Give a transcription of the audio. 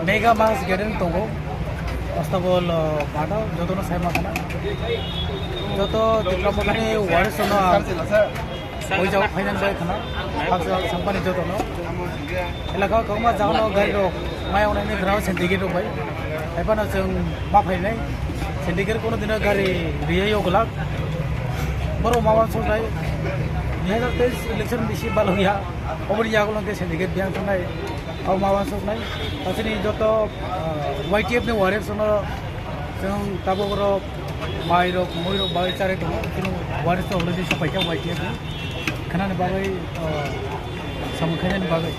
Mega Mass Garden Togo, first of all, Bada, Jotono Saimana, Joto, the Kapani, Warsono, which are financed by Sampani Jotono, Elaka Koma Zano, Gaido, my own ground syndicate away. I found a Mapane, syndicate Konodina Gari, Rio Golak, Boro Mawan Sotai, the other days election Bishi Balogia, over Yago syndicate Bian tonight. Our Mawas of night, Asini Joto, YTF the warriors on some Taboro, Mairo, Moiro, Baitare, what is the already Sapaka YTF? Kanan Bagai, some Kanan Bagai.